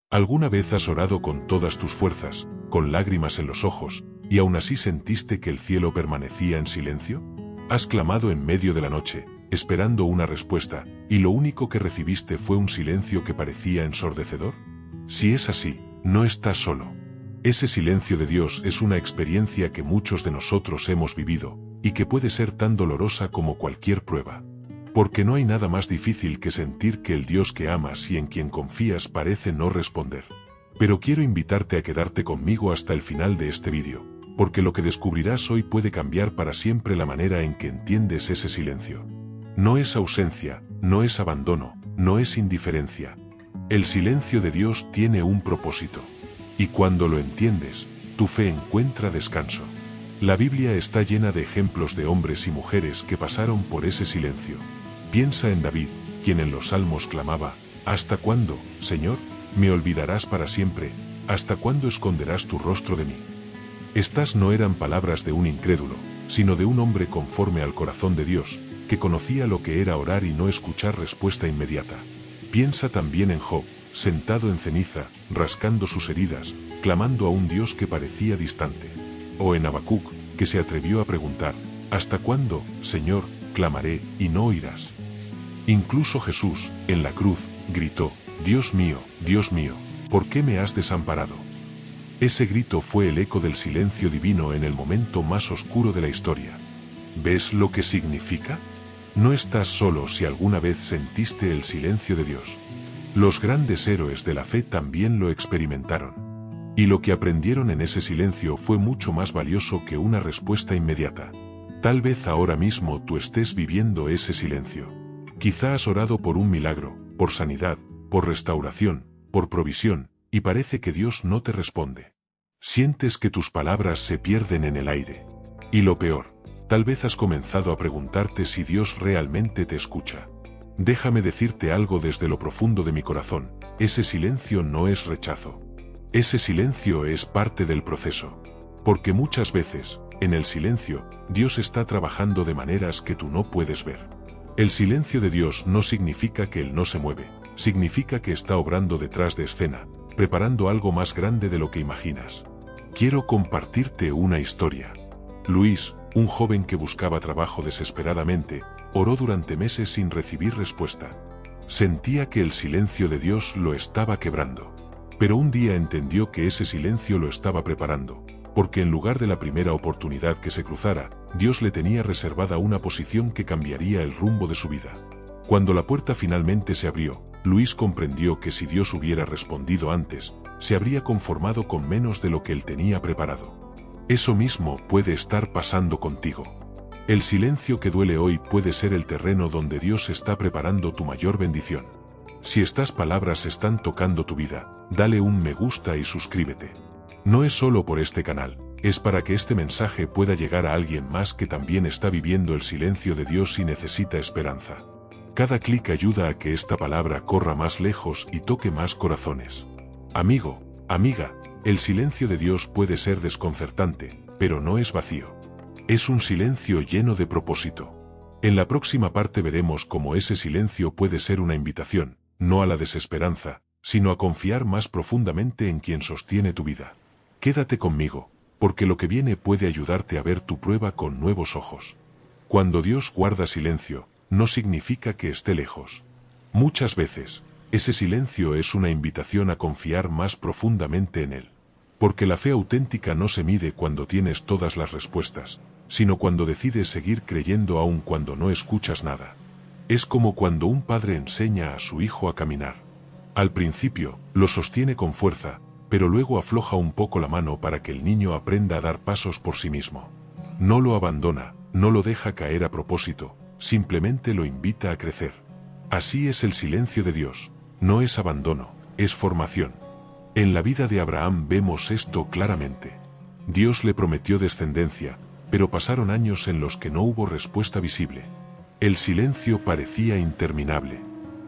¿Alguna vez has orado con todas tus fuerzas, con lágrimas en los ojos, y aún así sentiste que el cielo permanecía en silencio? ¿Has clamado en medio de la noche, esperando una respuesta, y lo único que recibiste fue un silencio que parecía ensordecedor? Si es así, no estás solo. Ese silencio de Dios es una experiencia que muchos de nosotros hemos vivido, y que puede ser tan dolorosa como cualquier prueba. Porque no hay nada más difícil que sentir que el Dios que amas y en quien confías parece no responder. Pero quiero invitarte a quedarte conmigo hasta el final de este vídeo, porque lo que descubrirás hoy puede cambiar para siempre la manera en que entiendes ese silencio. No es ausencia, no es abandono, no es indiferencia. El silencio de Dios tiene un propósito. Y cuando lo entiendes, tu fe encuentra descanso. La Biblia está llena de ejemplos de hombres y mujeres que pasaron por ese silencio. Piensa en David, quien en los Salmos clamaba: ¿Hasta cuándo, Señor, me olvidarás para siempre? ¿Hasta cuándo esconderás tu rostro de mí? Estas no eran palabras de un incrédulo, sino de un hombre conforme al corazón de Dios, que conocía lo que era orar y no escuchar respuesta inmediata. Piensa también en Job, sentado en ceniza, rascando sus heridas, clamando a un Dios que parecía distante. O en Habacuc, que se atrevió a preguntar: ¿Hasta cuándo, Señor, clamaré y no oirás? Incluso Jesús, en la cruz, gritó: Dios mío, ¿por qué me has desamparado? Ese grito fue el eco del silencio divino en el momento más oscuro de la historia. ¿Ves lo que significa? No estás solo si alguna vez sentiste el silencio de Dios. Los grandes héroes de la fe también lo experimentaron. Y lo que aprendieron en ese silencio fue mucho más valioso que una respuesta inmediata. Tal vez ahora mismo tú estés viviendo ese silencio. Quizá has orado por un milagro, por sanidad, por restauración, por provisión, y parece que Dios no te responde. Sientes que tus palabras se pierden en el aire. Y lo peor, tal vez has comenzado a preguntarte si Dios realmente te escucha. Déjame decirte algo desde lo profundo de mi corazón: ese silencio no es rechazo. Ese silencio es parte del proceso. Porque muchas veces, en el silencio, Dios está trabajando de maneras que tú no puedes ver. El silencio de Dios no significa que Él no se mueve, significa que está obrando detrás de escena, preparando algo más grande de lo que imaginas. Quiero compartirte una historia. Luis, un joven que buscaba trabajo desesperadamente, oró durante meses sin recibir respuesta. Sentía que el silencio de Dios lo estaba quebrando. Pero un día entendió que ese silencio lo estaba preparando, porque en lugar de la primera oportunidad que se cruzara, Dios le tenía reservada una posición que cambiaría el rumbo de su vida. Cuando la puerta finalmente se abrió, Luis comprendió que si Dios hubiera respondido antes, se habría conformado con menos de lo que él tenía preparado. Eso mismo puede estar pasando contigo. El silencio que duele hoy puede ser el terreno donde Dios está preparando tu mayor bendición. Si estas palabras están tocando tu vida, dale un me gusta y suscríbete. No es solo por este canal, es para que este mensaje pueda llegar a alguien más que también está viviendo el silencio de Dios y necesita esperanza. Cada clic ayuda a que esta palabra corra más lejos y toque más corazones. Amigo, amiga, el silencio de Dios puede ser desconcertante, pero no es vacío. Es un silencio lleno de propósito. En la próxima parte veremos cómo ese silencio puede ser una invitación, no a la desesperanza, sino a confiar más profundamente en quien sostiene tu vida. Quédate conmigo, porque lo que viene puede ayudarte a ver tu prueba con nuevos ojos. Cuando Dios guarda silencio, no significa que esté lejos. Muchas veces, ese silencio es una invitación a confiar más profundamente en Él. Porque la fe auténtica no se mide cuando tienes todas las respuestas, sino cuando decides seguir creyendo aun cuando no escuchas nada. Es como cuando un padre enseña a su hijo a caminar. Al principio, lo sostiene con fuerza, pero luego afloja un poco la mano para que el niño aprenda a dar pasos por sí mismo. No lo abandona, no lo deja caer a propósito, simplemente lo invita a crecer. Así es el silencio de Dios, no es abandono, es formación. En la vida de Abraham vemos esto claramente. Dios le prometió descendencia, pero pasaron años en los que no hubo respuesta visible. El silencio parecía interminable.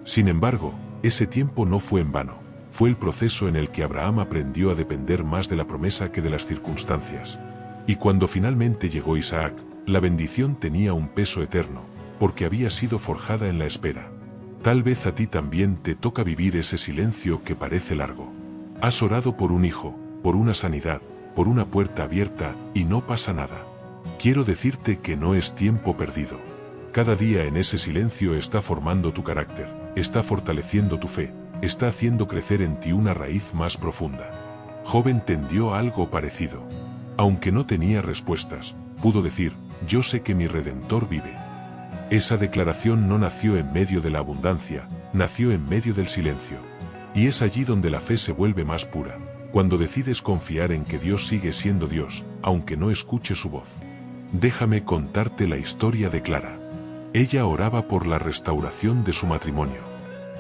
Sin embargo, ese tiempo no fue en vano. Fue el proceso en el que Abraham aprendió a depender más de la promesa que de las circunstancias. Y cuando finalmente llegó Isaac, la bendición tenía un peso eterno, porque había sido forjada en la espera. Tal vez a ti también te toca vivir ese silencio que parece largo. Has orado por un hijo, por una sanidad, por una puerta abierta, y no pasa nada. Quiero decirte que no es tiempo perdido. Cada día en ese silencio está formando tu carácter, está fortaleciendo tu fe, está haciendo crecer en ti una raíz más profunda. Job entendió algo parecido. Aunque no tenía respuestas, pudo decir, yo sé que mi Redentor vive. Esa declaración no nació en medio de la abundancia, nació en medio del silencio. Y es allí donde la fe se vuelve más pura, cuando decides confiar en que Dios sigue siendo Dios, aunque no escuche su voz. Déjame contarte la historia de Clara. Ella oraba por la restauración de su matrimonio.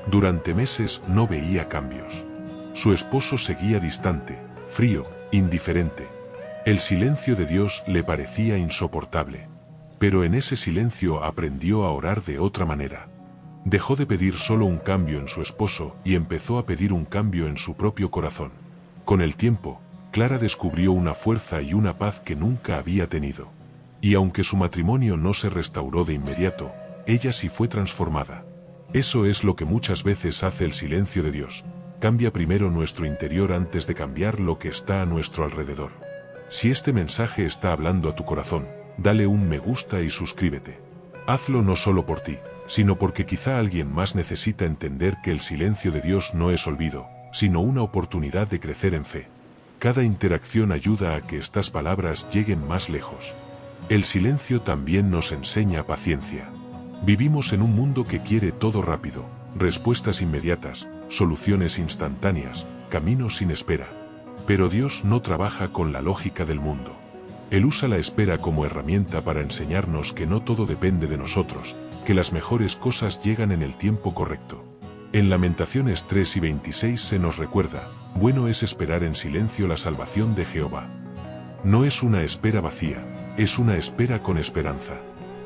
Durante meses no veía cambios. Su esposo seguía distante, frío, indiferente. El silencio de Dios le parecía insoportable. Pero en ese silencio aprendió a orar de otra manera. Dejó de pedir solo un cambio en su esposo y empezó a pedir un cambio en su propio corazón. Con el tiempo, Clara descubrió una fuerza y una paz que nunca había tenido. Y aunque su matrimonio no se restauró de inmediato, ella sí fue transformada. Eso es lo que muchas veces hace el silencio de Dios. Cambia primero nuestro interior antes de cambiar lo que está a nuestro alrededor. Si este mensaje está hablando a tu corazón, dale un me gusta y suscríbete. Hazlo no solo por ti, sino porque quizá alguien más necesita entender que el silencio de Dios no es olvido, sino una oportunidad de crecer en fe. Cada interacción ayuda a que estas palabras lleguen más lejos. El silencio también nos enseña paciencia. Vivimos en un mundo que quiere todo rápido, respuestas inmediatas, soluciones instantáneas, caminos sin espera. Pero Dios no trabaja con la lógica del mundo. Él usa la espera como herramienta para enseñarnos que no todo depende de nosotros, que las mejores cosas llegan en el tiempo correcto. En Lamentaciones 3 y 26 se nos recuerda, bueno es esperar en silencio la salvación de Jehová. No es una espera vacía, es una espera con esperanza.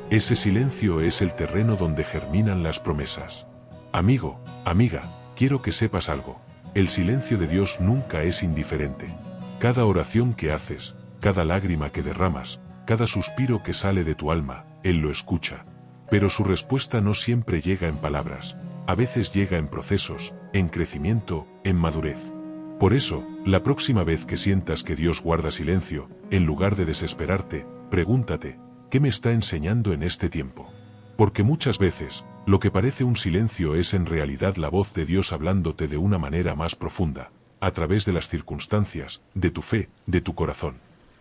Ese silencio es el terreno donde germinan las promesas. Amigo, amiga, quiero que sepas algo. El silencio de Dios nunca es indiferente. Cada oración que haces, cada lágrima que derramas, cada suspiro que sale de tu alma, Él lo escucha. Pero su respuesta no siempre llega en palabras. A veces llega en procesos, en crecimiento, en madurez. Por eso, la próxima vez que sientas que Dios guarda silencio, en lugar de desesperarte, pregúntate, ¿qué me está enseñando en este tiempo? Porque muchas veces, lo que parece un silencio es en realidad la voz de Dios hablándote de una manera más profunda, a través de las circunstancias, de tu fe, de tu corazón.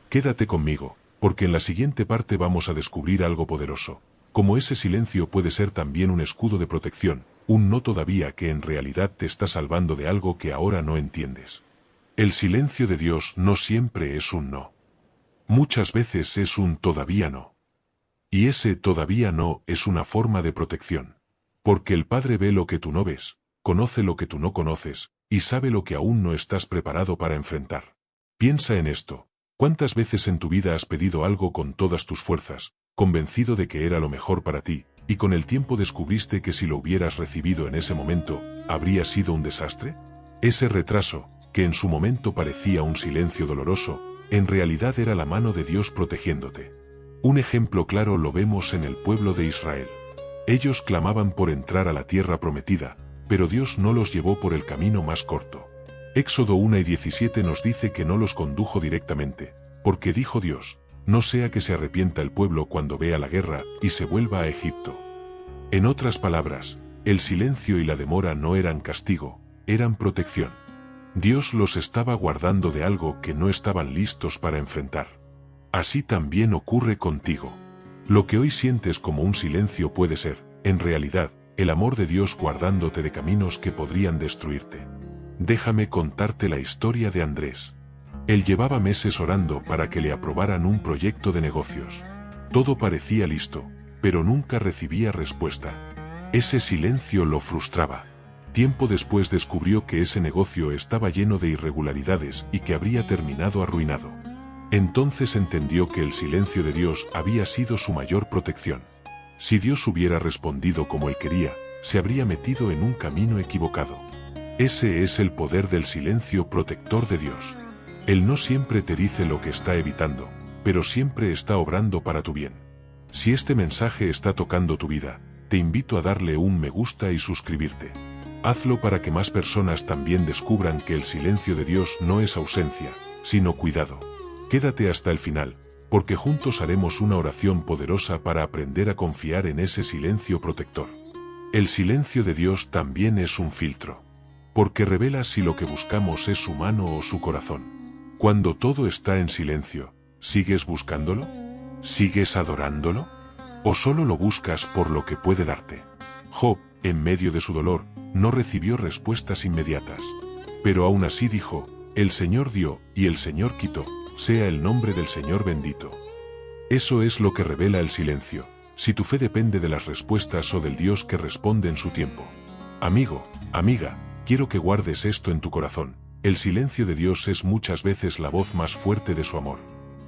Quédate conmigo, porque en la siguiente parte vamos a descubrir algo poderoso. Como ese silencio puede ser también un escudo de protección, un no todavía que en realidad te está salvando de algo que ahora no entiendes. El silencio de Dios no siempre es un no. Muchas veces es un todavía no. Y ese todavía no es una forma de protección. Porque el Padre ve lo que tú no ves, conoce lo que tú no conoces, y sabe lo que aún no estás preparado para enfrentar. Piensa en esto. ¿Cuántas veces en tu vida has pedido algo con todas tus fuerzas, convencido de que era lo mejor para ti, y con el tiempo descubriste que si lo hubieras recibido en ese momento, habría sido un desastre? Ese retraso, que en su momento parecía un silencio doloroso, en realidad era la mano de Dios protegiéndote. Un ejemplo claro lo vemos en el pueblo de Israel. Ellos clamaban por entrar a la tierra prometida, pero Dios no los llevó por el camino más corto. Éxodo 1 y 17 nos dice que no los condujo directamente, porque dijo Dios, no sea que se arrepienta el pueblo cuando vea la guerra y se vuelva a Egipto. En otras palabras, el silencio y la demora no eran castigo, eran protección. Dios los estaba guardando de algo que no estaban listos para enfrentar. Así también ocurre contigo. Lo que hoy sientes como un silencio puede ser, en realidad, el amor de Dios guardándote de caminos que podrían destruirte. Déjame contarte la historia de Andrés. Él llevaba meses orando para que le aprobaran un proyecto de negocios. Todo parecía listo, pero nunca recibía respuesta. Ese silencio lo frustraba. Tiempo después descubrió que ese negocio estaba lleno de irregularidades y que habría terminado arruinado. Entonces entendió que el silencio de Dios había sido su mayor protección. Si Dios hubiera respondido como él quería, se habría metido en un camino equivocado. Ese es el poder del silencio protector de Dios. Él no siempre te dice lo que está evitando, pero siempre está obrando para tu bien. Si este mensaje está tocando tu vida, te invito a darle un me gusta y suscribirte. Hazlo para que más personas también descubran que el silencio de Dios no es ausencia, sino cuidado. Quédate hasta el final, porque juntos haremos una oración poderosa para aprender a confiar en ese silencio protector. El silencio de Dios también es un filtro, porque revela si lo que buscamos es su mano o su corazón. Cuando todo está en silencio, ¿sigues buscándolo? ¿Sigues adorándolo? ¿O solo lo buscas por lo que puede darte? Job, en medio de su dolor, no recibió respuestas inmediatas. Pero aún así dijo, el Señor dio, y el Señor quitó, sea el nombre del Señor bendito. Eso es lo que revela el silencio, si tu fe depende de las respuestas o del Dios que responde en su tiempo. Amigo, amiga, quiero que guardes esto en tu corazón, el silencio de Dios es muchas veces la voz más fuerte de su amor.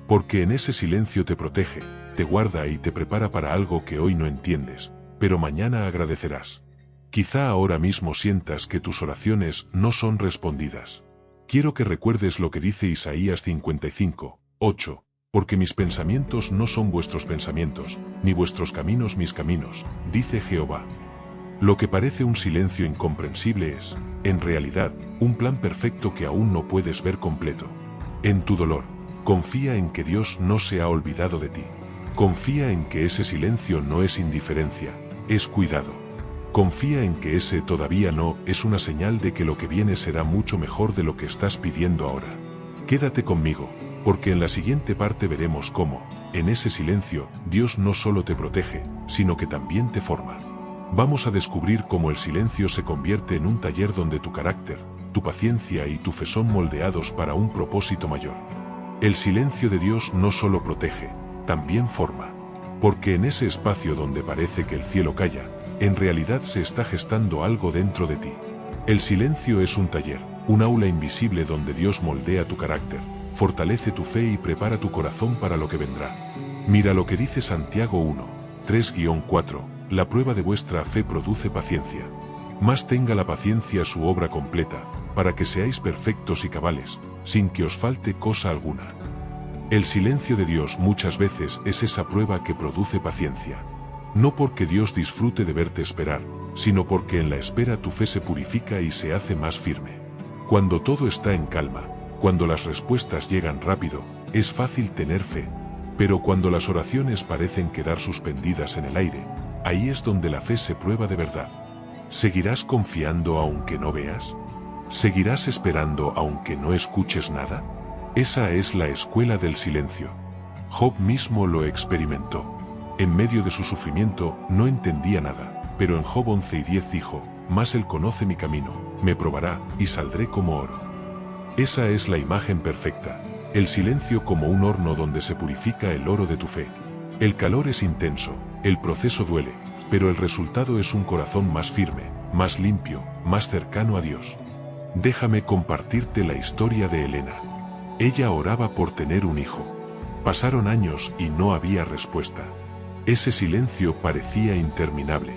Porque en ese silencio te protege, te guarda y te prepara para algo que hoy no entiendes, pero mañana agradecerás. Quizá ahora mismo sientas que tus oraciones no son respondidas. Quiero que recuerdes lo que dice Isaías 55, 8, porque mis pensamientos no son vuestros pensamientos, ni vuestros caminos mis caminos, dice Jehová. Lo que parece un silencio incomprensible es, en realidad, un plan perfecto que aún no puedes ver completo. En tu dolor, confía en que Dios no se ha olvidado de ti. Confía en que ese silencio no es indiferencia, es cuidado. Confía en que ese todavía no es una señal de que lo que viene será mucho mejor de lo que estás pidiendo ahora. Quédate conmigo, porque en la siguiente parte veremos cómo, en ese silencio, Dios no solo te protege, sino que también te forma. Vamos a descubrir cómo el silencio se convierte en un taller donde tu carácter, tu paciencia y tu fe son moldeados para un propósito mayor. El silencio de Dios no solo protege, también forma. Porque en ese espacio donde parece que el cielo calla, en realidad se está gestando algo dentro de ti. El silencio es un taller, un aula invisible donde Dios moldea tu carácter, fortalece tu fe y prepara tu corazón para lo que vendrá. Mira lo que dice Santiago 1, 3-4, la prueba de vuestra fe produce paciencia. Mas tenga la paciencia su obra completa, para que seáis perfectos y cabales, sin que os falte cosa alguna. El silencio de Dios muchas veces es esa prueba que produce paciencia. No porque Dios disfrute de verte esperar, sino porque en la espera tu fe se purifica y se hace más firme. Cuando todo está en calma, cuando las respuestas llegan rápido, es fácil tener fe. Pero cuando las oraciones parecen quedar suspendidas en el aire, ahí es donde la fe se prueba de verdad. ¿Seguirás confiando aunque no veas? ¿Seguirás esperando aunque no escuches nada? Esa es la escuela del silencio. Job mismo lo experimentó. En medio de su sufrimiento, no entendía nada, pero en Job 11:10 dijo, mas él conoce mi camino, me probará, y saldré como oro. Esa es la imagen perfecta, el silencio como un horno donde se purifica el oro de tu fe. El calor es intenso, el proceso duele, pero el resultado es un corazón más firme, más limpio, más cercano a Dios. Déjame compartirte la historia de Elena. Ella oraba por tener un hijo. Pasaron años y no había respuesta. Ese silencio parecía interminable.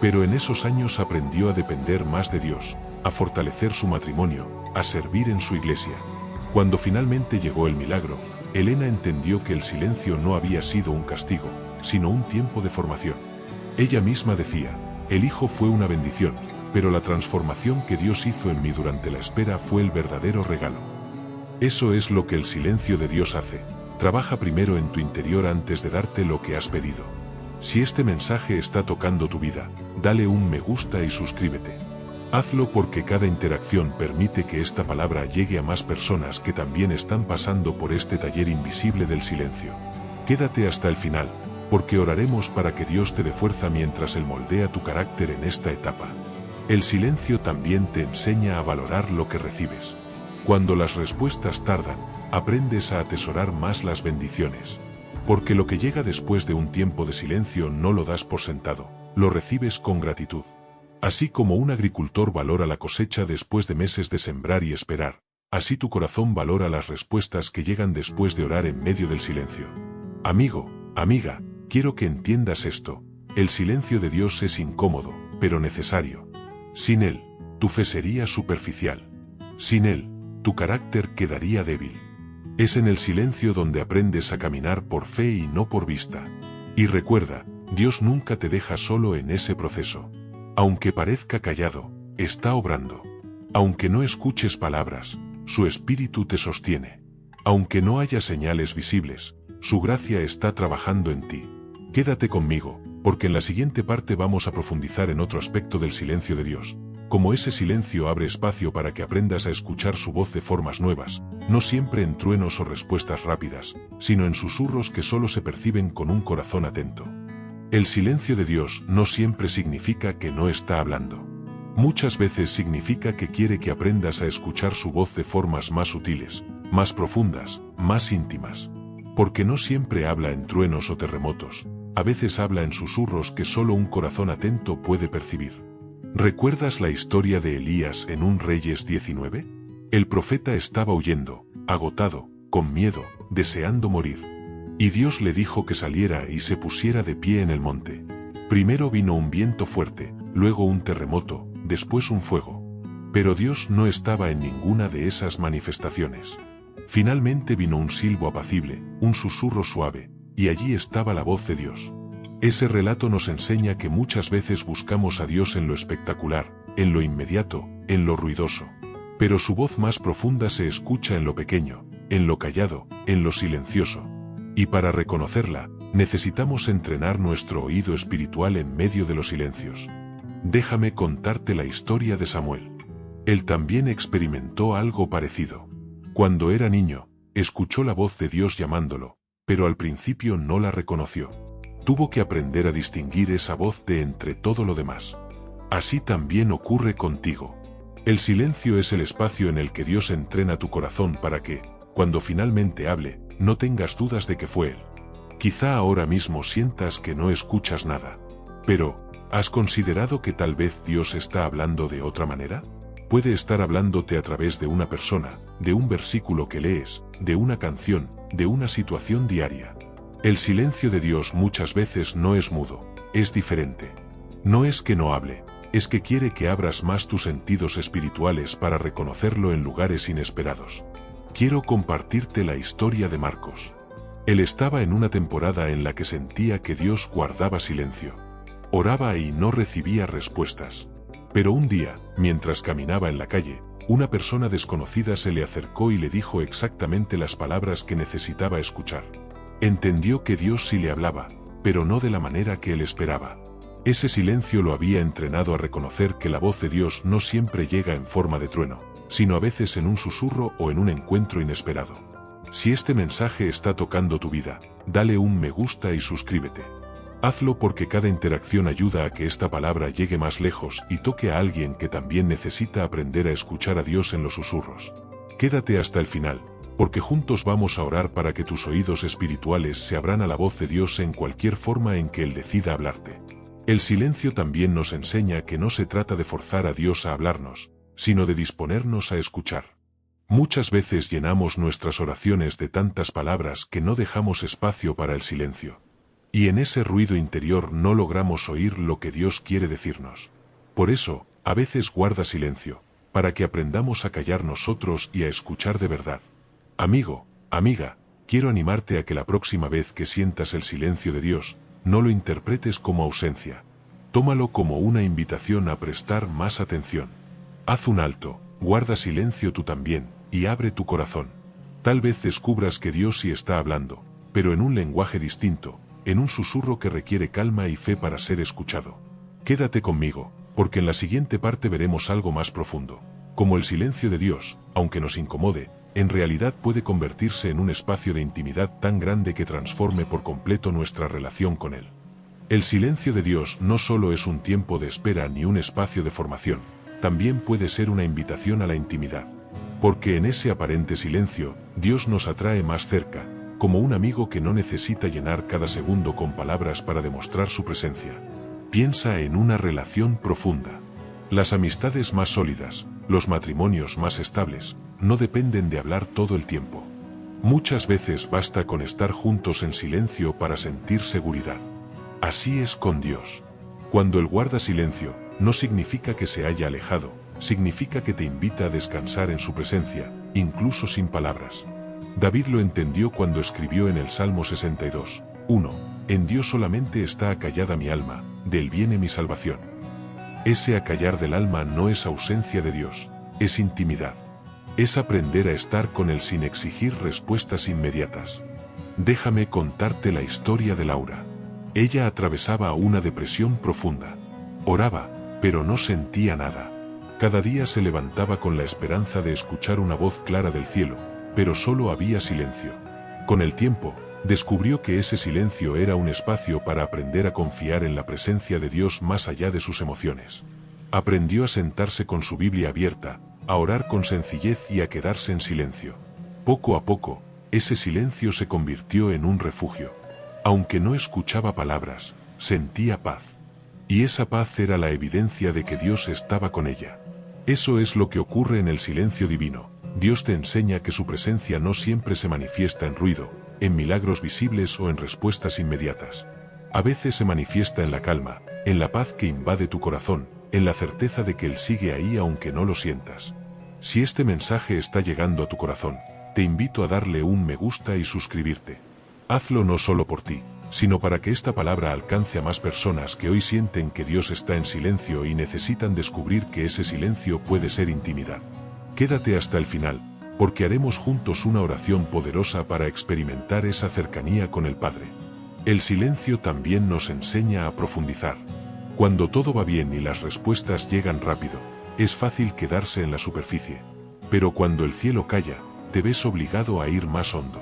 Pero en esos años aprendió a depender más de Dios, a fortalecer su matrimonio, a servir en su iglesia. Cuando finalmente llegó el milagro, Elena entendió que el silencio no había sido un castigo, sino un tiempo de formación. Ella misma decía, el hijo fue una bendición, pero la transformación que Dios hizo en mí durante la espera fue el verdadero regalo. Eso es lo que el silencio de Dios hace. Trabaja primero en tu interior antes de darte lo que has pedido. Si este mensaje está tocando tu vida, dale un me gusta y suscríbete. Hazlo porque cada interacción permite que esta palabra llegue a más personas que también están pasando por este taller invisible del silencio. Quédate hasta el final, porque oraremos para que Dios te dé fuerza mientras Él moldea tu carácter en esta etapa. El silencio también te enseña a valorar lo que recibes. Cuando las respuestas tardan, aprendes a atesorar más las bendiciones. Porque lo que llega después de un tiempo de silencio no lo das por sentado, lo recibes con gratitud. Así como un agricultor valora la cosecha después de meses de sembrar y esperar, así tu corazón valora las respuestas que llegan después de orar en medio del silencio. Amigo, amiga, quiero que entiendas esto. El silencio de Dios es incómodo, pero necesario. Sin Él, tu fe sería superficial. Sin Él, tu carácter quedaría débil. Es en el silencio donde aprendes a caminar por fe y no por vista. Y recuerda, Dios nunca te deja solo en ese proceso. Aunque parezca callado, está obrando. Aunque no escuches palabras, su espíritu te sostiene. Aunque no haya señales visibles, su gracia está trabajando en ti. Quédate conmigo, porque en la siguiente parte vamos a profundizar en otro aspecto del silencio de Dios. Como ese silencio abre espacio para que aprendas a escuchar su voz de formas nuevas, no siempre en truenos o respuestas rápidas, sino en susurros que solo se perciben con un corazón atento. El silencio de Dios no siempre significa que no está hablando. Muchas veces significa que quiere que aprendas a escuchar su voz de formas más sutiles, más profundas, más íntimas. Porque no siempre habla en truenos o terremotos, a veces habla en susurros que solo un corazón atento puede percibir. ¿Recuerdas la historia de Elías en 1 Reyes 19? El profeta estaba huyendo, agotado, con miedo, deseando morir. Y Dios le dijo que saliera y se pusiera de pie en el monte. Primero vino un viento fuerte, luego un terremoto, después un fuego. Pero Dios no estaba en ninguna de esas manifestaciones. Finalmente vino un silbo apacible, un susurro suave, y allí estaba la voz de Dios. Ese relato nos enseña que muchas veces buscamos a Dios en lo espectacular, en lo inmediato, en lo ruidoso. Pero su voz más profunda se escucha en lo pequeño, en lo callado, en lo silencioso. Y para reconocerla, necesitamos entrenar nuestro oído espiritual en medio de los silencios. Déjame contarte la historia de Samuel. Él también experimentó algo parecido. Cuando era niño, escuchó la voz de Dios llamándolo, pero al principio no la reconoció. Tuvo que aprender a distinguir esa voz de entre todo lo demás. Así también ocurre contigo. El silencio es el espacio en el que Dios entrena tu corazón para que, cuando finalmente hable, no tengas dudas de que fue Él. Quizá ahora mismo sientas que no escuchas nada. Pero, ¿has considerado que tal vez Dios está hablando de otra manera? Puede estar hablándote a través de una persona, de un versículo que lees, de una canción, de una situación diaria. El silencio de Dios muchas veces no es mudo, es diferente. No es que no hable, es que quiere que abras más tus sentidos espirituales para reconocerlo en lugares inesperados. Quiero compartirte la historia de Marcos. Él estaba en una temporada en la que sentía que Dios guardaba silencio. Oraba y no recibía respuestas. Pero un día, mientras caminaba en la calle, una persona desconocida se le acercó y le dijo exactamente las palabras que necesitaba escuchar. Entendió que Dios sí le hablaba, pero no de la manera que él esperaba. Ese silencio lo había entrenado a reconocer que la voz de Dios no siempre llega en forma de trueno, sino a veces en un susurro o en un encuentro inesperado. Si este mensaje está tocando tu vida, dale un me gusta y suscríbete. Hazlo porque cada interacción ayuda a que esta palabra llegue más lejos y toque a alguien que también necesita aprender a escuchar a Dios en los susurros. Quédate hasta el final, porque juntos vamos a orar para que tus oídos espirituales se abran a la voz de Dios en cualquier forma en que Él decida hablarte. El silencio también nos enseña que no se trata de forzar a Dios a hablarnos, sino de disponernos a escuchar. Muchas veces llenamos nuestras oraciones de tantas palabras que no dejamos espacio para el silencio. Y en ese ruido interior no logramos oír lo que Dios quiere decirnos. Por eso, a veces guarda silencio, para que aprendamos a callar nosotros y a escuchar de verdad. Amigo, amiga, quiero animarte a que la próxima vez que sientas el silencio de Dios, no lo interpretes como ausencia. Tómalo como una invitación a prestar más atención. Haz un alto, guarda silencio tú también, y abre tu corazón. Tal vez descubras que Dios sí está hablando, pero en un lenguaje distinto, en un susurro que requiere calma y fe para ser escuchado. Quédate conmigo, porque en la siguiente parte veremos algo más profundo. Como el silencio de Dios, aunque nos incomode, en realidad puede convertirse en un espacio de intimidad tan grande que transforme por completo nuestra relación con Él. El silencio de Dios no solo es un tiempo de espera ni un espacio de formación, también puede ser una invitación a la intimidad. Porque en ese aparente silencio, Dios nos atrae más cerca, como un amigo que no necesita llenar cada segundo con palabras para demostrar su presencia. Piensa en una relación profunda. Las amistades más sólidas, los matrimonios más estables, no dependen de hablar todo el tiempo. Muchas veces basta con estar juntos en silencio para sentir seguridad. Así es con Dios. Cuando Él guarda silencio, no significa que se haya alejado, significa que te invita a descansar en su presencia, incluso sin palabras. David lo entendió cuando escribió en el Salmo 62, 1, En Dios solamente está acallada mi alma, de Él viene mi salvación. Ese acallar del alma no es ausencia de Dios, es intimidad. Es aprender a estar con Él sin exigir respuestas inmediatas. Déjame contarte la historia de Laura. Ella atravesaba una depresión profunda. Oraba, pero no sentía nada. Cada día se levantaba con la esperanza de escuchar una voz clara del cielo, pero solo había silencio. Con el tiempo, descubrió que ese silencio era un espacio para aprender a confiar en la presencia de Dios más allá de sus emociones. Aprendió a sentarse con su Biblia abierta, a orar con sencillez y a quedarse en silencio. Poco a poco, ese silencio se convirtió en un refugio. Aunque no escuchaba palabras, sentía paz. Y esa paz era la evidencia de que Dios estaba con ella. Eso es lo que ocurre en el silencio divino. Dios te enseña que su presencia no siempre se manifiesta en ruido, en milagros visibles o en respuestas inmediatas. A veces se manifiesta en la calma, en la paz que invade tu corazón, en la certeza de que Él sigue ahí aunque no lo sientas. Si este mensaje está llegando a tu corazón, te invito a darle un me gusta y suscribirte. Hazlo no solo por ti, sino para que esta palabra alcance a más personas que hoy sienten que Dios está en silencio y necesitan descubrir que ese silencio puede ser intimidad. Quédate hasta el final, porque haremos juntos una oración poderosa para experimentar esa cercanía con el Padre. El silencio también nos enseña a profundizar. Cuando todo va bien y las respuestas llegan rápido, es fácil quedarse en la superficie. Pero cuando el cielo calla, te ves obligado a ir más hondo.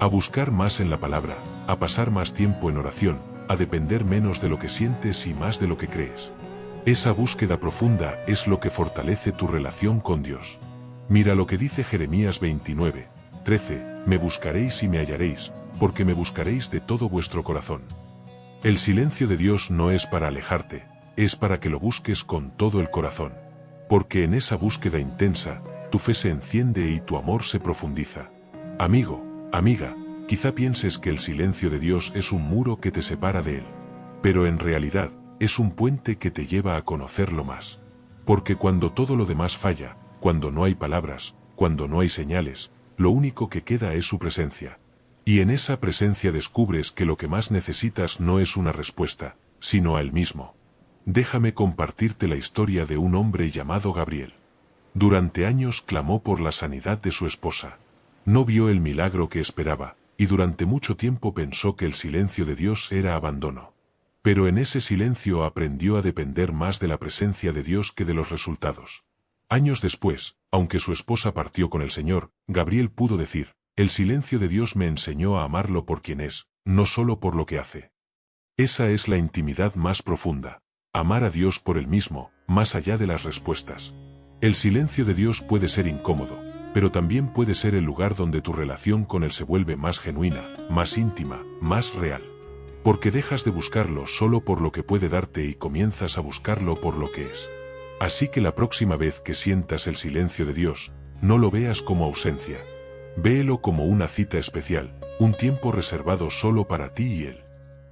A buscar más en la palabra, a pasar más tiempo en oración, a depender menos de lo que sientes y más de lo que crees. Esa búsqueda profunda es lo que fortalece tu relación con Dios. Mira lo que dice Jeremías 29:13, me buscaréis y me hallaréis, porque me buscaréis de todo vuestro corazón. El silencio de Dios no es para alejarte, es para que lo busques con todo el corazón. Porque en esa búsqueda intensa, tu fe se enciende y tu amor se profundiza. Amigo, amiga, quizá pienses que el silencio de Dios es un muro que te separa de Él. Pero en realidad, es un puente que te lleva a conocerlo más. Porque cuando todo lo demás falla, cuando no hay palabras, cuando no hay señales, lo único que queda es su presencia. Y en esa presencia descubres que lo que más necesitas no es una respuesta, sino a Él mismo. Déjame compartirte la historia de un hombre llamado Gabriel. Durante años clamó por la sanidad de su esposa. No vio el milagro que esperaba, y durante mucho tiempo pensó que el silencio de Dios era abandono. Pero en ese silencio aprendió a depender más de la presencia de Dios que de los resultados. Años después, aunque su esposa partió con el Señor, Gabriel pudo decir, el silencio de Dios me enseñó a amarlo por quien es, no solo por lo que hace. Esa es la intimidad más profunda. Amar a Dios por Él mismo, más allá de las respuestas. El silencio de Dios puede ser incómodo, pero también puede ser el lugar donde tu relación con Él se vuelve más genuina, más íntima, más real. Porque dejas de buscarlo solo por lo que puede darte y comienzas a buscarlo por lo que es. Así que la próxima vez que sientas el silencio de Dios, no lo veas como ausencia. Véelo como una cita especial, un tiempo reservado solo para ti y Él.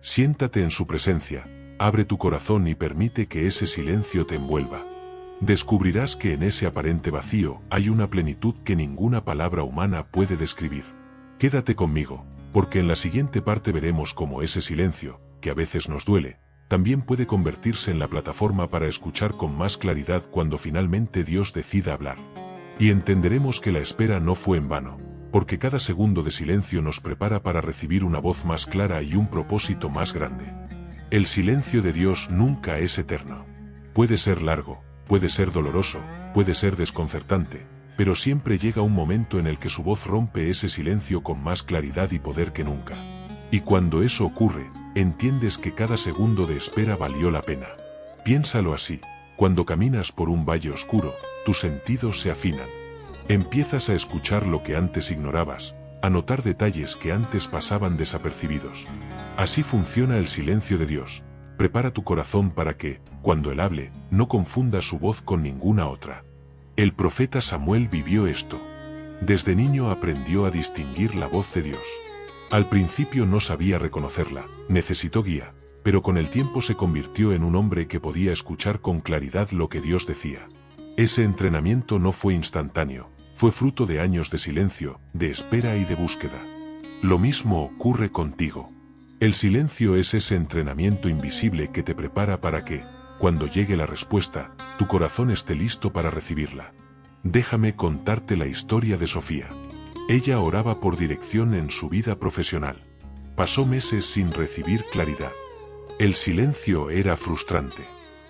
Siéntate en su presencia, abre tu corazón y permite que ese silencio te envuelva. Descubrirás que en ese aparente vacío hay una plenitud que ninguna palabra humana puede describir. Quédate conmigo, porque en la siguiente parte veremos cómo ese silencio, que a veces nos duele, también puede convertirse en la plataforma para escuchar con más claridad cuando finalmente Dios decida hablar. Y entenderemos que la espera no fue en vano, porque cada segundo de silencio nos prepara para recibir una voz más clara y un propósito más grande. El silencio de Dios nunca es eterno. Puede ser largo, puede ser doloroso, puede ser desconcertante, pero siempre llega un momento en el que su voz rompe ese silencio con más claridad y poder que nunca. Y cuando eso ocurre, entiendes que cada segundo de espera valió la pena. Piénsalo así, cuando caminas por un valle oscuro, tus sentidos se afinan. Empiezas a escuchar lo que antes ignorabas, a notar detalles que antes pasaban desapercibidos. Así funciona el silencio de Dios. Prepara tu corazón para que, cuando Él hable, no confunda su voz con ninguna otra. El profeta Samuel vivió esto. Desde niño aprendió a distinguir la voz de Dios. Al principio no sabía reconocerla, necesitó guía, pero con el tiempo se convirtió en un hombre que podía escuchar con claridad lo que Dios decía. Ese entrenamiento no fue instantáneo, fue fruto de años de silencio, de espera y de búsqueda. Lo mismo ocurre contigo. El silencio es ese entrenamiento invisible que te prepara para que, cuando llegue la respuesta, tu corazón esté listo para recibirla. Déjame contarte la historia de Sofía. Ella oraba por dirección en su vida profesional. Pasó meses sin recibir claridad. El silencio era frustrante.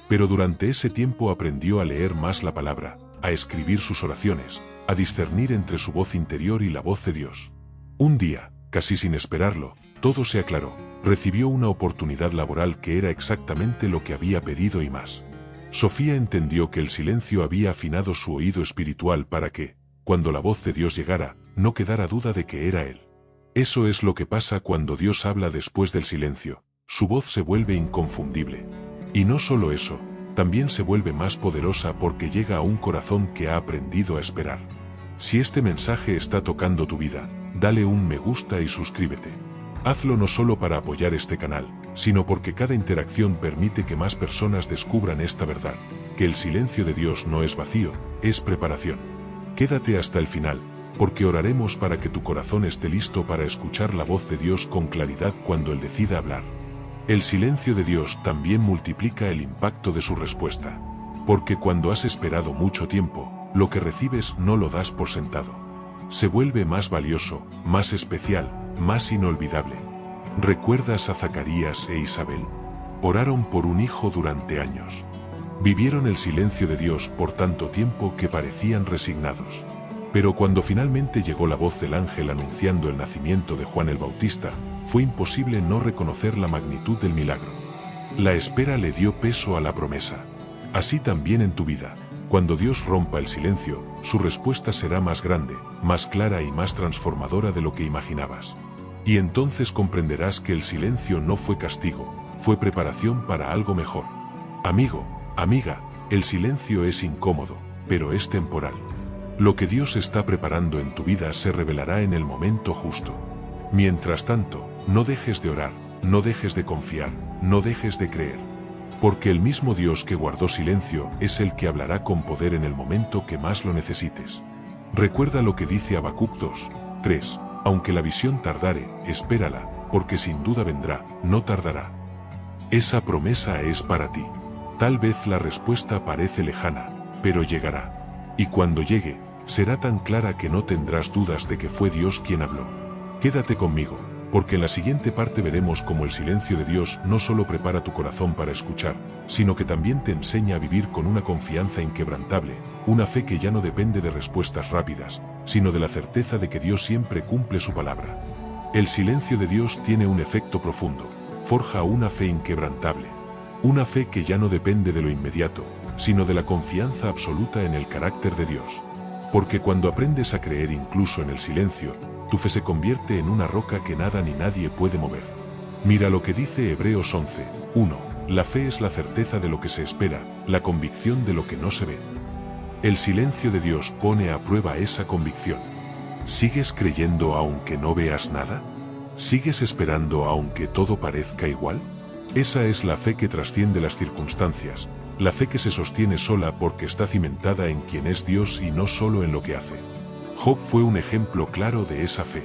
Pero durante ese tiempo aprendió a leer más la palabra, a escribir sus oraciones, a discernir entre su voz interior y la voz de Dios. Un día, casi sin esperarlo, todo se aclaró. Recibió una oportunidad laboral que era exactamente lo que había pedido y más. Sofía entendió que el silencio había afinado su oído espiritual para que, cuando la voz de Dios llegara, no quedara duda de que era Él. Eso es lo que pasa cuando Dios habla después del silencio. Su voz se vuelve inconfundible. Y no solo eso, también se vuelve más poderosa porque llega a un corazón que ha aprendido a esperar. Si este mensaje está tocando tu vida, dale un me gusta y suscríbete. Hazlo no solo para apoyar este canal, sino porque cada interacción permite que más personas descubran esta verdad, que el silencio de Dios no es vacío, es preparación. Quédate hasta el final, porque oraremos para que tu corazón esté listo para escuchar la voz de Dios con claridad cuando Él decida hablar. El silencio de Dios también multiplica el impacto de su respuesta. Porque cuando has esperado mucho tiempo, lo que recibes no lo das por sentado. Se vuelve más valioso, más especial, más inolvidable. ¿Recuerdas a Zacarías e Isabel? Oraron por un hijo durante años. Vivieron el silencio de Dios por tanto tiempo que parecían resignados. Pero cuando finalmente llegó la voz del ángel anunciando el nacimiento de Juan el Bautista, fue imposible no reconocer la magnitud del milagro. La espera le dio peso a la promesa. Así también en tu vida, cuando Dios rompa el silencio, su respuesta será más grande, más clara y más transformadora de lo que imaginabas. Y entonces comprenderás que el silencio no fue castigo, fue preparación para algo mejor. Amigo, amiga, el silencio es incómodo, pero es temporal. Lo que Dios está preparando en tu vida se revelará en el momento justo. Mientras tanto, no dejes de orar, no dejes de confiar, no dejes de creer. Porque el mismo Dios que guardó silencio es el que hablará con poder en el momento que más lo necesites. Recuerda lo que dice Habacuc 2:3, aunque la visión tardare, espérala, porque sin duda vendrá, no tardará. Esa promesa es para ti. Tal vez la respuesta parece lejana, pero llegará. Y cuando llegue, será tan clara que no tendrás dudas de que fue Dios quien habló. Quédate conmigo, porque en la siguiente parte veremos cómo el silencio de Dios no solo prepara tu corazón para escuchar, sino que también te enseña a vivir con una confianza inquebrantable, una fe que ya no depende de respuestas rápidas, sino de la certeza de que Dios siempre cumple su palabra. El silencio de Dios tiene un efecto profundo, forja una fe inquebrantable, una fe que ya no depende de lo inmediato, sino de la confianza absoluta en el carácter de Dios. Porque cuando aprendes a creer incluso en el silencio, tu fe se convierte en una roca que nada ni nadie puede mover. Mira lo que dice Hebreos 11:1. La fe es la certeza de lo que se espera, la convicción de lo que no se ve. El silencio de Dios pone a prueba esa convicción. ¿Sigues creyendo aunque no veas nada? ¿Sigues esperando aunque todo parezca igual? Esa es la fe que trasciende las circunstancias, la fe que se sostiene sola porque está cimentada en quien es Dios y no solo en lo que hace. Job fue un ejemplo claro de esa fe.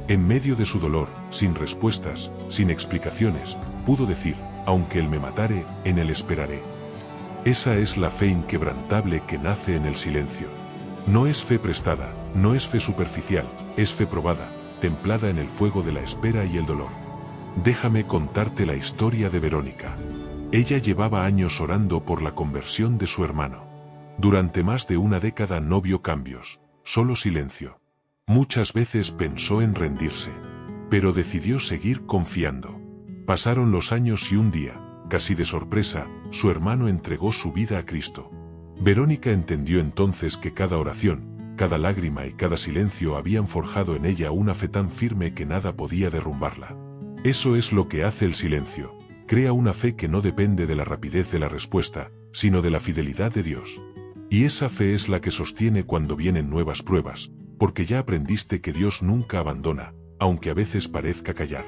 En medio de su dolor, sin respuestas, sin explicaciones, pudo decir, aunque él me matare, en él esperaré. Esa es la fe inquebrantable que nace en el silencio. No es fe prestada, no es fe superficial, es fe probada, templada en el fuego de la espera y el dolor. Déjame contarte la historia de Verónica. Ella llevaba años orando por la conversión de su hermano. Durante más de una década no vio cambios. Solo silencio. Muchas veces pensó en rendirse, pero decidió seguir confiando. Pasaron los años y un día, casi de sorpresa, su hermano entregó su vida a Cristo. Verónica entendió entonces que cada oración, cada lágrima y cada silencio habían forjado en ella una fe tan firme que nada podía derrumbarla. Eso es lo que hace el silencio. Crea una fe que no depende de la rapidez de la respuesta, sino de la fidelidad de Dios. Y esa fe es la que sostiene cuando vienen nuevas pruebas, porque ya aprendiste que Dios nunca abandona, aunque a veces parezca callar.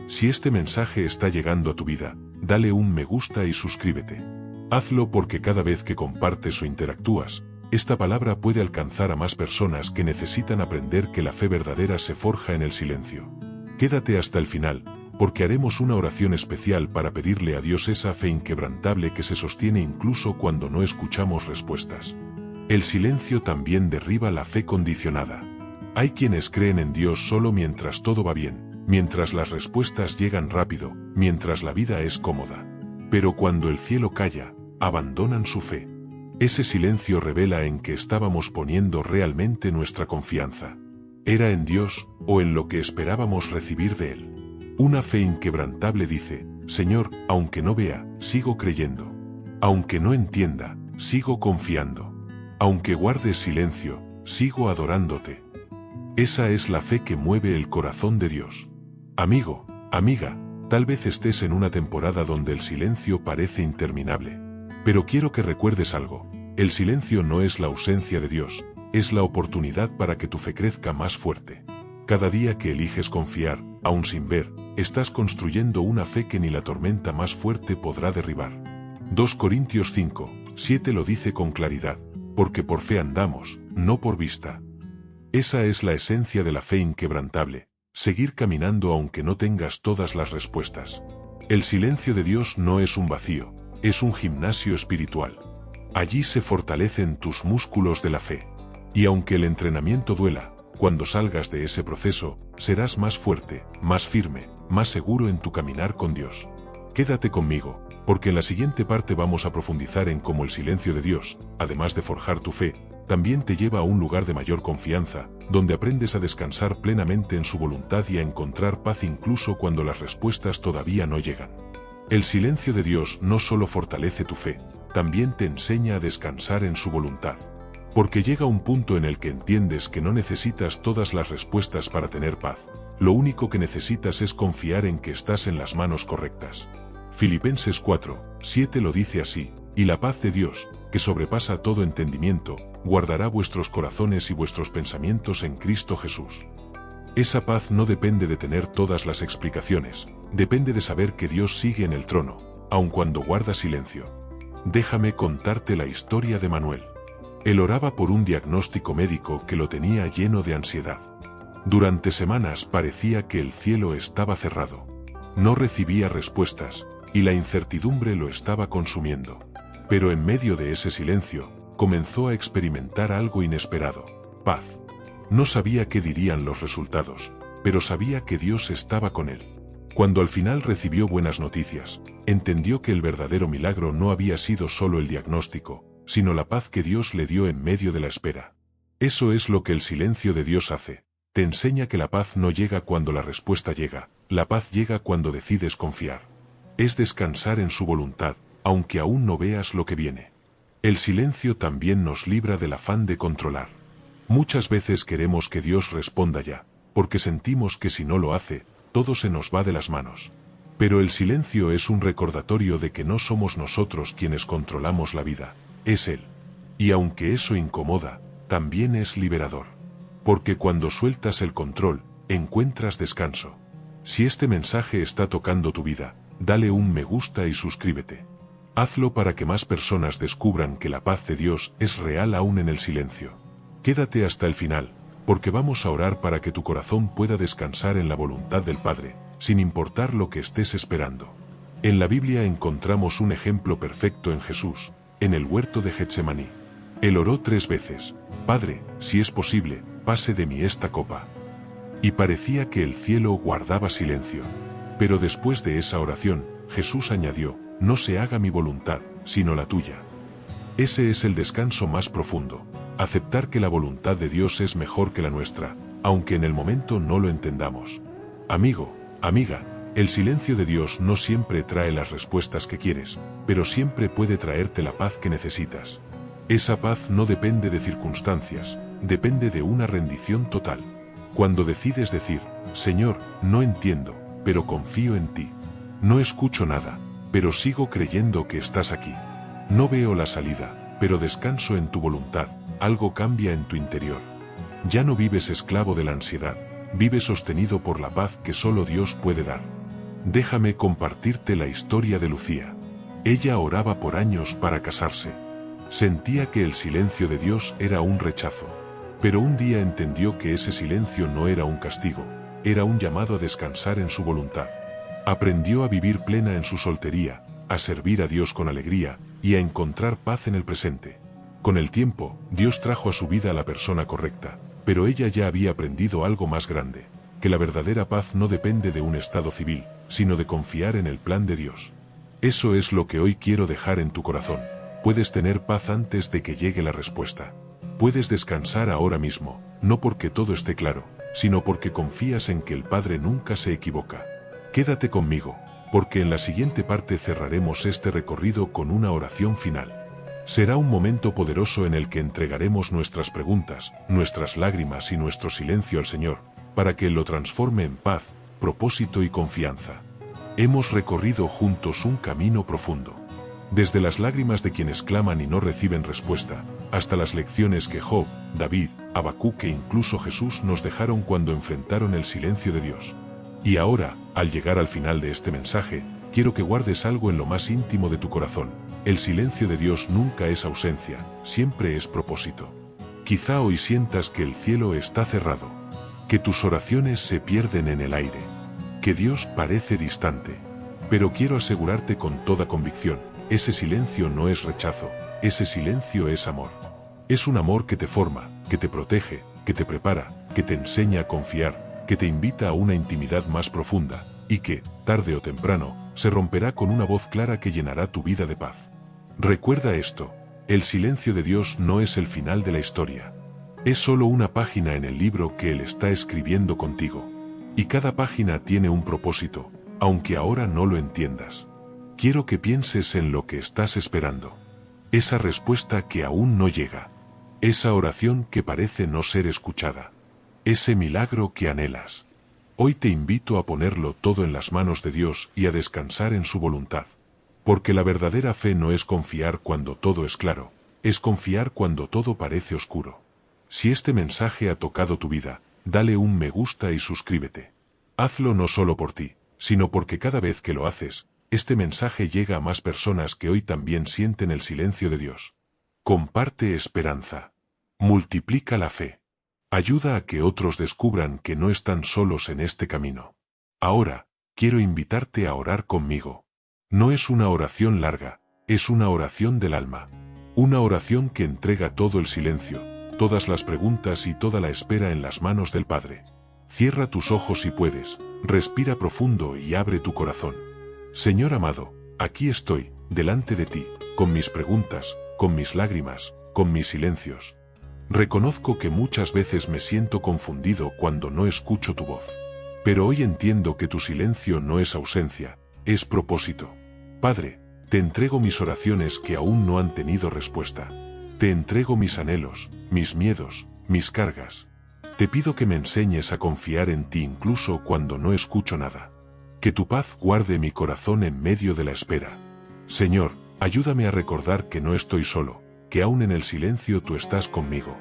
Si este mensaje está llegando a tu vida, dale un me gusta y suscríbete. Hazlo porque cada vez que compartes o interactúas, esta palabra puede alcanzar a más personas que necesitan aprender que la fe verdadera se forja en el silencio. Quédate hasta el final, porque haremos una oración especial para pedirle a Dios esa fe inquebrantable que se sostiene incluso cuando no escuchamos respuestas. El silencio también derriba la fe condicionada. Hay quienes creen en Dios solo mientras todo va bien, mientras las respuestas llegan rápido, mientras la vida es cómoda. Pero cuando el cielo calla, abandonan su fe. Ese silencio revela en qué estábamos poniendo realmente nuestra confianza. ¿Era en Dios o en lo que esperábamos recibir de Él? Una fe inquebrantable dice: Señor, aunque no vea, sigo creyendo. Aunque no entienda, sigo confiando. Aunque guardes silencio, sigo adorándote. Esa es la fe que mueve el corazón de Dios. Amigo, amiga, tal vez estés en una temporada donde el silencio parece interminable. Pero quiero que recuerdes algo: el silencio no es la ausencia de Dios, es la oportunidad para que tu fe crezca más fuerte. Cada día que eliges confiar, aún sin ver, estás construyendo una fe que ni la tormenta más fuerte podrá derribar. 2 Corintios 5, 7 lo dice con claridad: porque por fe andamos, no por vista. Esa es la esencia de la fe inquebrantable, seguir caminando aunque no tengas todas las respuestas. El silencio de Dios no es un vacío, es un gimnasio espiritual. Allí se fortalecen tus músculos de la fe. Y aunque el entrenamiento duela, cuando salgas de ese proceso, serás más fuerte, más firme, más seguro en tu caminar con Dios. Quédate conmigo, porque en la siguiente parte vamos a profundizar en cómo el silencio de Dios, además de forjar tu fe, también te lleva a un lugar de mayor confianza, donde aprendes a descansar plenamente en su voluntad y a encontrar paz incluso cuando las respuestas todavía no llegan. El silencio de Dios no solo fortalece tu fe, también te enseña a descansar en su voluntad. Porque llega un punto en el que entiendes que no necesitas todas las respuestas para tener paz. Lo único que necesitas es confiar en que estás en las manos correctas. Filipenses 4, 7 lo dice así: y la paz de Dios, que sobrepasa todo entendimiento, guardará vuestros corazones y vuestros pensamientos en Cristo Jesús. Esa paz no depende de tener todas las explicaciones, depende de saber que Dios sigue en el trono, aun cuando guarda silencio. Déjame contarte la historia de Manuel. Él oraba por un diagnóstico médico que lo tenía lleno de ansiedad. Durante semanas parecía que el cielo estaba cerrado. No recibía respuestas, y la incertidumbre lo estaba consumiendo. Pero en medio de ese silencio, comenzó a experimentar algo inesperado: paz. No sabía qué dirían los resultados, pero sabía que Dios estaba con él. Cuando al final recibió buenas noticias, entendió que el verdadero milagro no había sido solo el diagnóstico, sino la paz que Dios le dio en medio de la espera. Eso es lo que el silencio de Dios hace. Te enseña que la paz no llega cuando la respuesta llega, la paz llega cuando decides confiar. Es descansar en su voluntad, aunque aún no veas lo que viene. El silencio también nos libra del afán de controlar. Muchas veces queremos que Dios responda ya, porque sentimos que si no lo hace, todo se nos va de las manos. Pero el silencio es un recordatorio de que no somos nosotros quienes controlamos la vida, es Él. Y aunque eso incomoda, también es liberador. Porque cuando sueltas el control, encuentras descanso. Si este mensaje está tocando tu vida, dale un me gusta y suscríbete. Hazlo para que más personas descubran que la paz de Dios es real aún en el silencio. Quédate hasta el final, porque vamos a orar para que tu corazón pueda descansar en la voluntad del Padre, sin importar lo que estés esperando. En la Biblia encontramos un ejemplo perfecto en Jesús, en el huerto de Getsemaní. Él oró 3 veces: Padre, si es posible, pase de mí esta copa. Y parecía que el cielo guardaba silencio. Pero después de esa oración, Jesús añadió: no se haga mi voluntad, sino la tuya. Ese es el descanso más profundo, aceptar que la voluntad de Dios es mejor que la nuestra, aunque en el momento no lo entendamos. Amigo, amiga, el silencio de Dios no siempre trae las respuestas que quieres, pero siempre puede traerte la paz que necesitas. Esa paz no depende de circunstancias, depende de una rendición total. Cuando decides decir: Señor, no entiendo, pero confío en ti. No escucho nada, pero sigo creyendo que estás aquí. No veo la salida, pero descanso en tu voluntad. Algo cambia en tu interior. Ya no vives esclavo de la ansiedad, vives sostenido por la paz que solo Dios puede dar. Déjame compartirte la historia de Lucía. Ella oraba por años para casarse. Sentía que el silencio de Dios era un rechazo. Pero un día entendió que ese silencio no era un castigo, era un llamado a descansar en su voluntad. Aprendió a vivir plena en su soltería, a servir a Dios con alegría y a encontrar paz en el presente. Con el tiempo, Dios trajo a su vida a la persona correcta, pero ella ya había aprendido algo más grande, que la verdadera paz no depende de un estado civil, sino de confiar en el plan de Dios. Eso es lo que hoy quiero dejar en tu corazón. Puedes tener paz antes de que llegue la respuesta. Puedes descansar ahora mismo, no porque todo esté claro, sino porque confías en que el Padre nunca se equivoca. Quédate conmigo, porque en la siguiente parte cerraremos este recorrido con una oración final. Será un momento poderoso en el que entregaremos nuestras preguntas, nuestras lágrimas y nuestro silencio al Señor, para que Él lo transforme en paz, propósito y confianza. Hemos recorrido juntos un camino profundo. Desde las lágrimas de quienes claman y no reciben respuesta, hasta las lecciones que Job, David, Habacuc e incluso Jesús nos dejaron cuando enfrentaron el silencio de Dios. Y ahora, al llegar al final de este mensaje, quiero que guardes algo en lo más íntimo de tu corazón. El silencio de Dios nunca es ausencia, siempre es propósito. Quizá hoy sientas que el cielo está cerrado, que tus oraciones se pierden en el aire, que Dios parece distante. Pero quiero asegurarte con toda convicción, ese silencio no es rechazo, ese silencio es amor. Es un amor que te forma, que te protege, que te prepara, que te enseña a confiar, que te invita a una intimidad más profunda, y que, tarde o temprano, se romperá con una voz clara que llenará tu vida de paz. Recuerda esto, el silencio de Dios no es el final de la historia. Es solo una página en el libro que Él está escribiendo contigo. Y cada página tiene un propósito, aunque ahora no lo entiendas. Quiero que pienses en lo que estás esperando. Esa respuesta que aún no llega. Esa oración que parece no ser escuchada. Ese milagro que anhelas. Hoy te invito a ponerlo todo en las manos de Dios y a descansar en su voluntad. Porque la verdadera fe no es confiar cuando todo es claro, es confiar cuando todo parece oscuro. Si este mensaje ha tocado tu vida, dale un me gusta y suscríbete. Hazlo no solo por ti, sino porque cada vez que lo haces, este mensaje llega a más personas que hoy también sienten el silencio de Dios. Comparte esperanza. Multiplica la fe. Ayuda a que otros descubran que no están solos en este camino. Ahora, quiero invitarte a orar conmigo. No es una oración larga, es una oración del alma. Una oración que entrega todo el silencio, todas las preguntas y toda la espera en las manos del Padre. Cierra tus ojos si puedes, respira profundo y abre tu corazón. Señor amado, aquí estoy, delante de ti, con mis preguntas, con mis lágrimas, con mis silencios. Reconozco que muchas veces me siento confundido cuando no escucho tu voz. Pero hoy entiendo que tu silencio no es ausencia, es propósito. Padre, te entrego mis oraciones que aún no han tenido respuesta. Te entrego mis anhelos, mis miedos, mis cargas. Te pido que me enseñes a confiar en ti incluso cuando no escucho nada. Que tu paz guarde mi corazón en medio de la espera. Señor, ayúdame a recordar que no estoy solo, que aún en el silencio tú estás conmigo.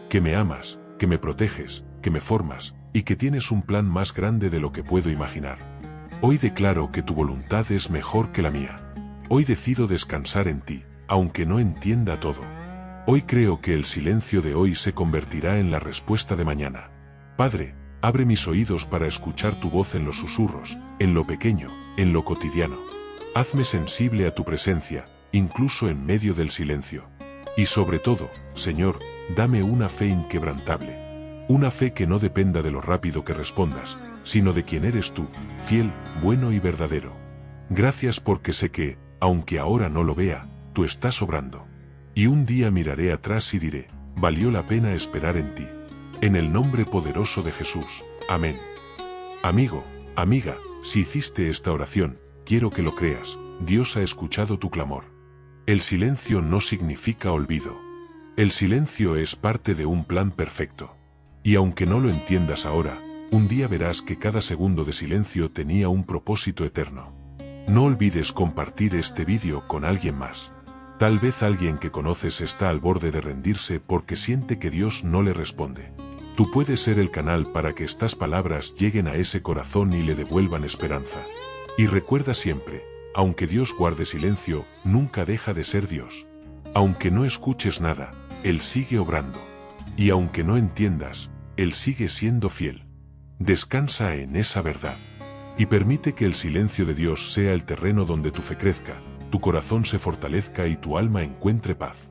Que me amas, que me proteges, que me formas, y que tienes un plan más grande de lo que puedo imaginar. Hoy declaro que tu voluntad es mejor que la mía. Hoy decido descansar en ti, aunque no entienda todo. Hoy creo que el silencio de hoy se convertirá en la respuesta de mañana. Padre, abre mis oídos para escuchar tu voz en los susurros, en lo pequeño, en lo cotidiano. Hazme sensible a tu presencia, incluso en medio del silencio. Y sobre todo, Señor, dame una fe inquebrantable. Una fe que no dependa de lo rápido que respondas, sino de quién eres tú, fiel, bueno y verdadero. Gracias porque sé que, aunque ahora no lo vea, tú estás obrando. Y un día miraré atrás y diré, valió la pena esperar en ti. En el nombre poderoso de Jesús. Amén. Amigo, amiga, si hiciste esta oración, quiero que lo creas, Dios ha escuchado tu clamor. El silencio no significa olvido. El silencio es parte de un plan perfecto. Y aunque no lo entiendas ahora, un día verás que cada segundo de silencio tenía un propósito eterno. No olvides compartir este vídeo con alguien más. Tal vez alguien que conoces está al borde de rendirse porque siente que Dios no le responde. Tú puedes ser el canal para que estas palabras lleguen a ese corazón y le devuelvan esperanza. Y recuerda siempre, aunque Dios guarde silencio, nunca deja de ser Dios. Aunque no escuches nada, Él sigue obrando. Y aunque no entiendas, Él sigue siendo fiel. Descansa en esa verdad. Y permite que el silencio de Dios sea el terreno donde tu fe crezca, tu corazón se fortalezca y tu alma encuentre paz.